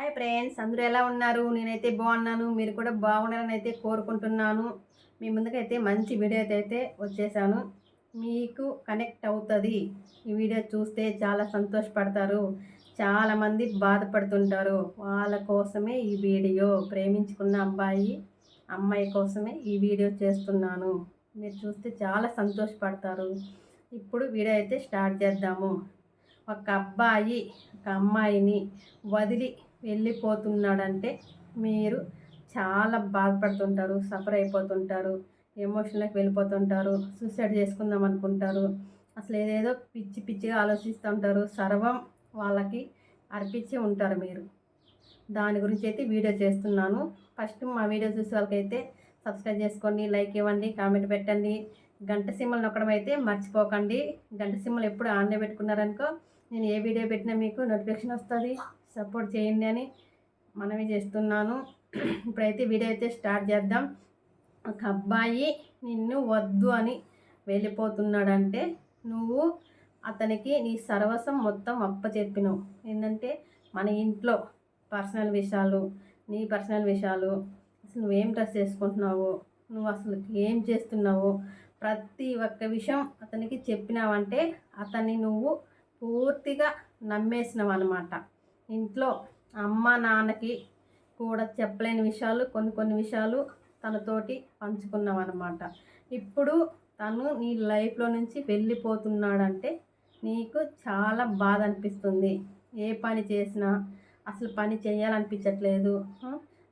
Hi friends, అందరూ ఎలా ఉన్నారు? నేనైతే బాగున్నాను. మీరు కూడా బాగున్నారని అయితే కోరుకుంటున్నాను. మీ ముందుకైతే మంచి వీడియో అయితే వచ్చేసాను. మీకు కనెక్ట్ అవుతుంది. ఈ వీడియో చూస్తే చాలా సంతోషపడతారు. చాలామంది బాధపడుతుంటారు. వాళ్ళ కోసమే ఈ వీడియో. ప్రేమించుకున్న అమ్మాయి కోసమే ఈ వీడియో చేస్తున్నాను. మీరు చూస్తే చాలా సంతోషపడతారు. ఇప్పుడు వీడియో అయితే స్టార్ట్ చేద్దాము. ఒక అబ్బాయి ఒక అమ్మాయిని వదిలి వెళ్ళిపోతున్నాడంటే మీరు చాలా బాధపడుతుంటారు, సఫర్ అయిపోతుంటారు, ఎమోషన్లోకి వెళ్ళిపోతుంటారు, సూసైడ్ చేసుకుందాం అనుకుంటారు. అసలు ఏదేదో పిచ్చి పిచ్చిగా ఆలోచిస్తూ ఉంటారు. సర్వం వాళ్ళకి అర్పించి ఉంటారు మీరు. దాని గురించి అయితే వీడియో చేస్తున్నాను. ఫస్ట్ మా వీడియో చూసే వాళ్ళకైతే సబ్స్క్రైబ్ చేసుకోండి, లైక్ ఇవ్వండి, కామెంట్ పెట్టండి, గంట సింబల్ నొక్కడం అయితే మర్చిపోకండి. గంట సింబల్ ఎప్పుడు ఆన్లో పెట్టుకున్నారనుకో నేను ఏ వీడియో పెట్టినా మీకు నోటిఫికేషన్ వస్తుంది. సపోర్ట్ చేయండి అని మనవి చేస్తున్నాను. ఇప్పుడైతే వీడియో అయితే స్టార్ట్ చేద్దాం. ఒక అబ్బాయి నిన్ను వద్దు అని వెళ్ళిపోతున్నాడంటే నువ్వు అతనికి నీ సర్వస్వం మొత్తం అప్పచెప్పినావు. ఏంటంటే మన ఇంట్లో పర్సనల్ విషయాలు, నీ పర్సనల్ విషయాలు, అసలు నువ్వేం డ్రెస్ వేసుకుంటున్నావు, నువ్వు అసలు ఏం చేస్తున్నావు, ప్రతి ఒక్క విషయం అతనికి చెప్పినావంటే అతన్ని నువ్వు పూర్తిగా నమ్మేసినావు అన్నమాట. ఇంట్లో అమ్మ నాన్నకి కూడా చెప్పలేని విషయాలు కొన్ని విషయాలు తనతోటి పంచుకున్నావు అన్నమాట. ఇప్పుడు తను నీ లైఫ్లో నుంచి వెళ్ళిపోతున్నాడంటే నీకు చాలా బాధ అనిపిస్తుంది. ఏ పని చేసినా అసలు పని చేయాలనిపించట్లేదు.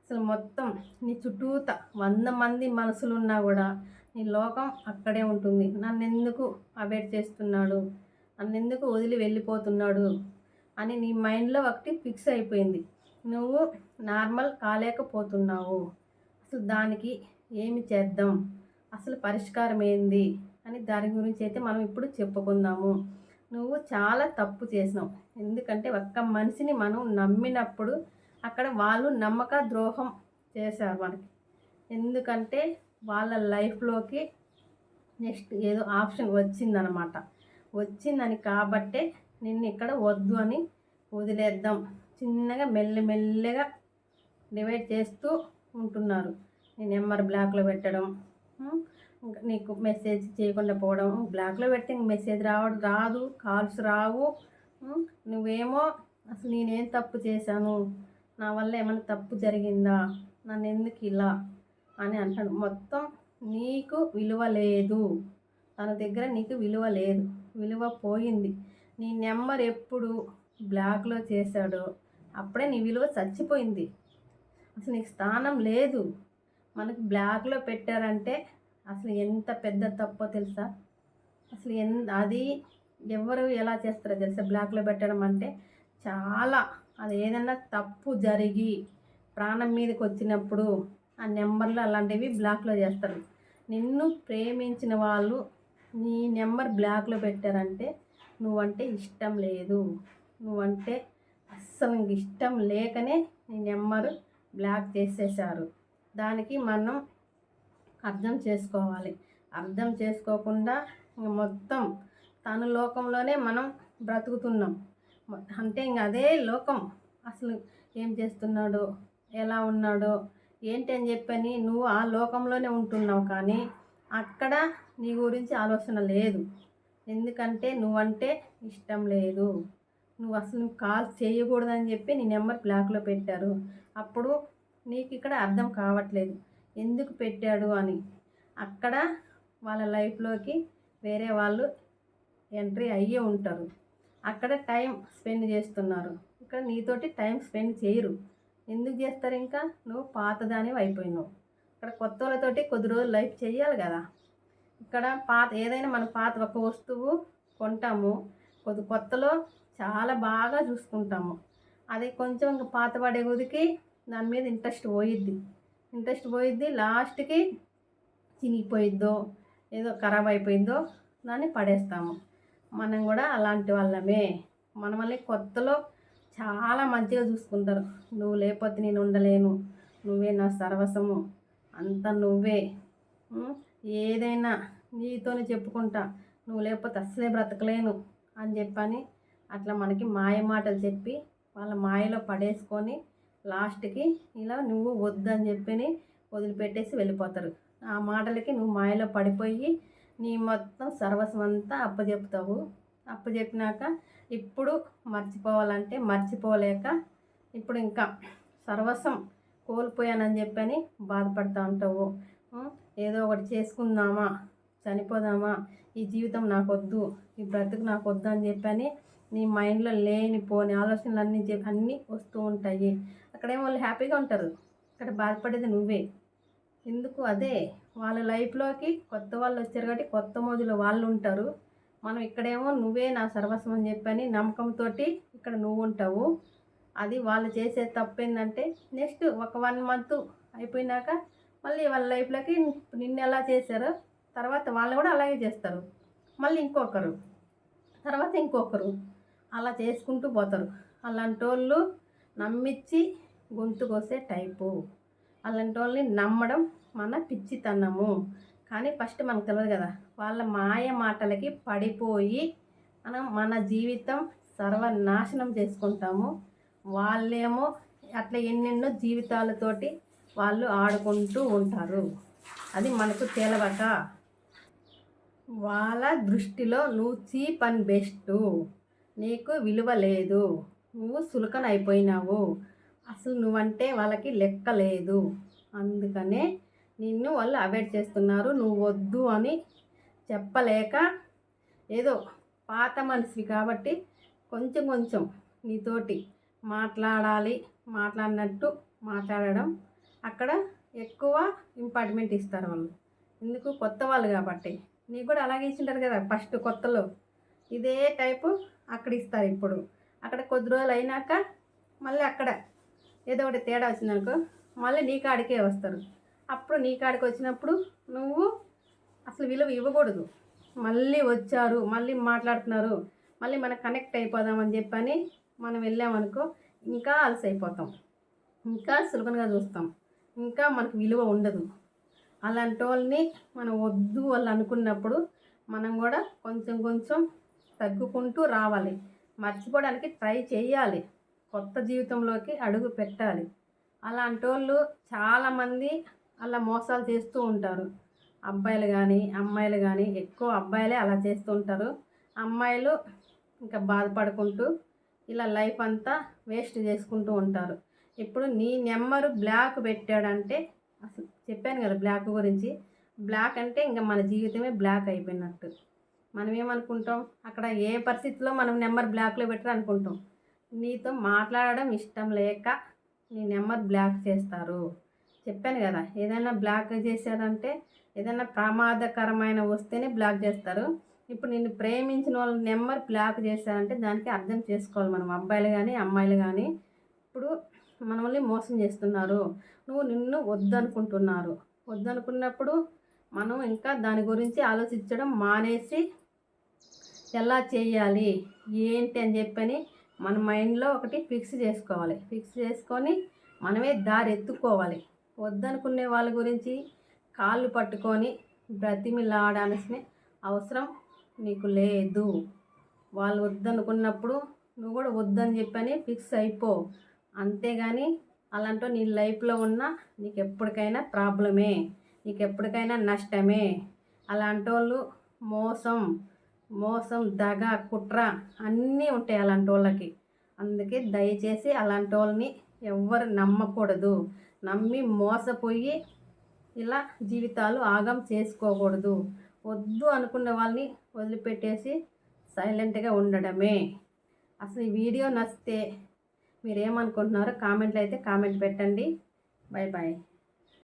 అసలు మొత్తం నీ చుట్టూత 100 మంది మనసులున్నా కూడా నీ లోకం అక్కడే ఉంటుంది. నన్ను ఎందుకు అవాయిడ్ చేస్తున్నాడు, నన్ను ఎందుకు వదిలి వెళ్ళిపోతున్నాడు అని నీ మైండ్లో ఒకటి ఫిక్స్ అయిపోయింది. నువ్వు నార్మల్ కాలేకపోతున్నావు. అసలు దానికి ఏమి చేద్దాం, అసలు పరిష్కారం ఏంది అని దాని గురించి అయితే మనం ఇప్పుడు చెప్పుకుందాము. నువ్వు చాలా తప్పు చేసినావు. ఎందుకంటే ఒక్క మనిషిని మనం నమ్మినప్పుడు అక్కడ వాళ్ళు నమ్మక ద్రోహం చేశారు మనకి. ఎందుకంటే వాళ్ళ లైఫ్లోకి నెక్స్ట్ ఏదో ఆప్షన్ వచ్చిందనమాట. వచ్చిందని కాబట్టే నిన్ను ఇక్కడ వద్దు అని వదిలేద్దాం, చిన్నగా మెల్లమెల్లగా డివైడ్ చేస్తూ ఉంటున్నారు. నీ నెంబర్ బ్లాక్లో పెట్టడం, నీకు మెసేజ్ చేయకుండా పోవడం. బ్లాక్లో పెడితే మెసేజ్ రాదు, కాల్స్ రావు. నువ్వేమో అసలు నేనేం తప్పు చేశాను, నా వల్ల ఏమైనా తప్పు జరిగిందా, నన్ను ఎందుకు ఇలా అని అంటాడు. మొత్తం నీకు విలువ లేదు, తన దగ్గర నీకు విలువ లేదు, విలువ పోయింది. నీ నెంబర్ ఎప్పుడు బ్లాక్లో చేశాడో అప్పుడే నీ విలువ చచ్చిపోయింది. అసలు నీకు స్థానం లేదు. మనకు బ్లాక్లో పెట్టారంటే అసలు ఎంత పెద్ద తప్పో తెలుసా? అసలు అది ఎవరు ఎలా చేస్తారో తెలుసా? బ్లాక్లో పెట్టడం అంటే చాలా, అది ఏదైనా తప్పు జరిగి ప్రాణం మీదకి వచ్చినప్పుడు ఆ నెంబర్లు అలాంటివి బ్లాక్లో చేస్తారు. నిన్ను ప్రేమించిన వాళ్ళు నీ నెంబర్ బ్లాక్లో పెట్టారంటే నువ్వంటే ఇష్టం లేదు, నువ్వంటే అస్సలు ఇష్టం లేకనే నీ నెంబరు బ్లాక్ చేసేసారు. దానికి మనం అర్థం చేసుకోవాలి. అర్థం చేసుకోకుండా మొత్తం తన లోకంలోనే మనం బ్రతుకుతున్నాం. అంటే ఇంక అదే లోకం. అసలు ఏం చేస్తున్నాడో, ఎలా ఉన్నాడో ఏంటి అని చెప్పని నువ్వు ఆ లోకంలోనే ఉంటున్నావు. కానీ అక్కడ నీ గురించి ఆలోచన లేదు. ఎందుకంటే నువ్వంటే ఇష్టం లేదు. నువ్వు కాల్ చేయకూడదని చెప్పి నీ నెంబర్ బ్లాక్లో పెట్టారు. అప్పుడు నీకు ఇక్కడ అర్థం కావట్లేదు ఎందుకు పెట్టాడు అని. అక్కడ వాళ్ళ లైఫ్లోకి వేరే వాళ్ళు ఎంట్రీ అయ్యి ఉంటారు. అక్కడ టైం స్పెండ్ చేస్తున్నారు. ఇక్కడ నీతోటి టైం స్పెండ్ చేయరు. ఎందుకు చేస్తారు? ఇంకా నువ్వు పాతదానివి అయిపోయినావు. ఇక్కడ కొత్త వాళ్ళతోటి కొద్ది రోజులు లైఫ్ చేయాలి కదా. ఇక్కడ ఏదైనా మన పాత ఒక వస్తువు కొంటాము, కొత్తలో చాలా బాగా చూసుకుంటాము. అది కొంచెం ఇంకా పాత పడే కొద్దికి దాని మీద ఇంట్రెస్ట్ పోయిద్ది. లాస్ట్కి చినిగిపోయిద్దో ఏదో ఖరాబ్ అయిపోయిందో దాన్ని పడేస్తాము. మనం కూడా అలాంటి వాళ్ళమే. మనల్ని కొత్తలో చాలా మంచిగా చూసుకుంటారు. నువ్వు లేకపోతే నేను ఉండలేను, నువ్వే నా సర్వస్వము, అంతా నువ్వే, ఏదైనా నీతోనే చెప్పుకుంటా, నువ్వు లేకపోతే అస్సలే బ్రతకలేను అని చెప్పని అట్లా మనకి మాయ మాటలు చెప్పి వాళ్ళ మాయలో పడేసుకొని లాస్ట్కి ఇలా నువ్వు వద్దని చెప్పి వదిలిపెట్టేసి వెళ్ళిపోతారు. ఆ మాటలకి నువ్వు మాయలో పడిపోయి నీ మొత్తం సర్వస్వం అంతా అప్పచెప్తావు. అప్పచెప్పినాక ఇప్పుడు మర్చిపోవాలంటే మర్చిపోలేక ఇప్పుడు ఇంకా సర్వస్వం కోల్పోయానని చెప్పని బాధపడుతూ ఉంటావు. ఏదో ఒకటి చేసుకుందామా, చనిపోదామా, ఈ జీవితం నాకొద్దు, ఈ బ్రతుకు నాకొద్దు అని చెప్పని నీ మైండ్లో లేనిపోని ఆలోచనలు అన్నీ వస్తూ ఉంటాయి. అక్కడేమో వాళ్ళు హ్యాపీగా ఉంటారు, ఇక్కడ బాధపడేది నువ్వే. ఎందుకు అదే వాళ్ళ లైఫ్లోకి కొత్త వాళ్ళు వచ్చారు కాబట్టి కొత్త మోజులో వాళ్ళు ఉంటారు. మనం ఇక్కడేమో నువ్వే నా సర్వస్వం అని చెప్పని నమ్మకంతో ఇక్కడ నువ్వు ఉంటావు. అది వాళ్ళు చేసే తప్పు ఏంటంటే నెక్స్ట్ ఒక 1 మంత్ అయిపోయినాక మళ్ళీ వాళ్ళ లైఫ్లోకి నిన్ను ఎలా చేశారో తర్వాత వాళ్ళు కూడా అలాగే చేస్తారు. మళ్ళీ ఇంకొకరు, తర్వాత ఇంకొకరు, అలా చేసుకుంటూ పోతారు. అలాంటి వాళ్ళు నమ్మించి గొంతు కోసే టైపు. అలాంటి వాళ్ళని నమ్మడం మన పిచ్చితనము. కానీ ఫస్ట్ మనకు తెలియదు కదా, వాళ్ళ మాయ మాటలకి పడిపోయి మనం మన జీవితం సర్వనాశనం చేసుకుంటాము. వాళ్ళేమో అట్లా ఎన్నెన్నో జీవితాలతోటి వాళ్ళు ఆడుకుంటూ ఉంటారు. అది మనకు తెలవక వాళ్ళ దృష్టిలో నువ్వు చీప్ అండ్ బెస్ట్, నీకు విలువ లేదు, నువ్వు చులకన అయిపోయినావు, అసలు నువ్వంటే వాళ్ళకి లెక్క లేదు. అందుకనే నిన్ను వాళ్ళు అవాయిడ్ చేస్తున్నారు. నువ్వు వద్దు అని చెప్పలేక ఏదో పాత మనిషివి కాబట్టి కొంచెం కొంచెం నీతోటి మాట్లాడినట్టు మాట్లాడడం, అక్కడ ఎక్కువ ఇంపార్టెంట్ ఇస్తారు వాళ్ళు. ఎందుకు, కొత్త వాళ్ళు కాబట్టి. నీకు కూడా అలాగే ఇచ్చింటారు కదా ఫస్ట్ కొత్తలో, ఇదే టైపు అక్కడ ఇస్తారు. ఇప్పుడు అక్కడ కొద్ది రోజులు అయినాక మళ్ళీ అక్కడ ఏదో ఒకటి తేడా వచ్చిందనుకో మళ్ళీ నీ కాడికే వస్తారు. అప్పుడు నీ కాడికి వచ్చినప్పుడు నువ్వు అసలు విలువ ఇవ్వకూడదు. మళ్ళీ వచ్చారు, మళ్ళీ మాట్లాడుతున్నారు, మళ్ళీ మనం కనెక్ట్ అయిపోదామని చెప్పని మనం వెళ్ళామనుకో ఇంకా అలసైపోతాం, ఇంకా సులభంగా చూస్తాం, ఇంకా మనకు విలువ ఉండదు. అలాంటి వాళ్ళని మనం వద్దు వాళ్ళు అనుకున్నప్పుడు మనం కూడా కొంచెం కొంచెం తగ్గుకుంటూ రావాలి. మర్చిపోవడానికి ట్రై చేయాలి, కొత్త జీవితంలోకి అడుగు పెట్టాలి. అలాంటి వాళ్ళు చాలామంది అలా మోసాలు చేస్తూ ఉంటారు. అబ్బాయిలు కానీ అమ్మాయిలు కానీ, ఎక్కువ అబ్బాయిలే అలా చేస్తూ ఉంటారు. అమ్మాయిలు ఇంకా బాధపడుకుంటూ ఇలా లైఫ్ అంతా వేస్ట్ చేసుకుంటూ ఉంటారు. ఇప్పుడు నీ నెంబరు బ్లాక్ పెట్టాడంటే, అసలు చెప్పాను కదా బ్లాక్ గురించి, బ్లాక్ అంటే ఇంకా మన జీవితమే బ్లాక్ అయిపోయినట్టు. మనం ఏమనుకుంటాం, అక్కడ ఏ పరిస్థితిలో మనం నెంబర్ బ్లాక్లో పెట్టారు అనుకుంటాం. నీతో మాట్లాడడం ఇష్టం లేక నీ నెంబర్ బ్లాక్ చేస్తారు. చెప్పాను కదా, ఏదైనా బ్లాక్ చేశారంటే ఏదైనా ప్రమాదకరమైన వస్తేనే బ్లాక్ చేస్తారు. ఇప్పుడు నిన్ను ప్రేమించిన వాళ్ళ నెంబర్ బ్లాక్ చేశారంటే దానికి అర్థం చేసుకోవాలి మనం, అబ్బాయిలు కానీ అమ్మాయిలు కానీ. ఇప్పుడు మనల్ని మోసం చేస్తున్నారు, నిన్ను వద్దనుకున్నప్పుడు మనం ఇంకా దాని గురించి ఆలోచించడం మానేసి ఎలా చేయాలి ఏంటి అని చెప్పని మన మైండ్లో ఒకటి ఫిక్స్ చేసుకోవాలి. ఫిక్స్ చేసుకొని మనమే దారి ఎత్తుకోవాలి. వద్దనుకునే వాళ్ళ గురించి కాళ్ళు పట్టుకొని బ్రతిమిలాడాల్సిన అవసరం నీకు లేదు. వాళ్ళు వద్దనుకున్నప్పుడు నువ్వు కూడా వద్దని చెప్పని ఫిక్స్ అయిపో. అంతేగాని అలాంటి నీ లైఫ్లో ఉన్న నీకు ఎప్పటికైనా ప్రాబ్లమే, నీకు ఎప్పటికైనా నష్టమే. అలాంటి వాళ్ళు మోసం దగ కుట్ర అన్నీ ఉంటాయి అలాంటి వాళ్ళకి. అందుకే దయచేసి అలాంటి వాళ్ళని ఎవ్వరు నమ్మకూడదు. నమ్మి మోసపోయి ఇలా జీవితాలు ఆగం చేసుకోకూడదు. వద్దు అనుకున్న వాళ్ళని వదిలిపెట్టేసి సైలెంట్గా ఉండడమే. అసలు ఈ వీడియో నచ్చితే మీరేమనుకుంటున్నారో కామెంట్లో అయితే కామెంట్ పెట్టండి. Bye bye.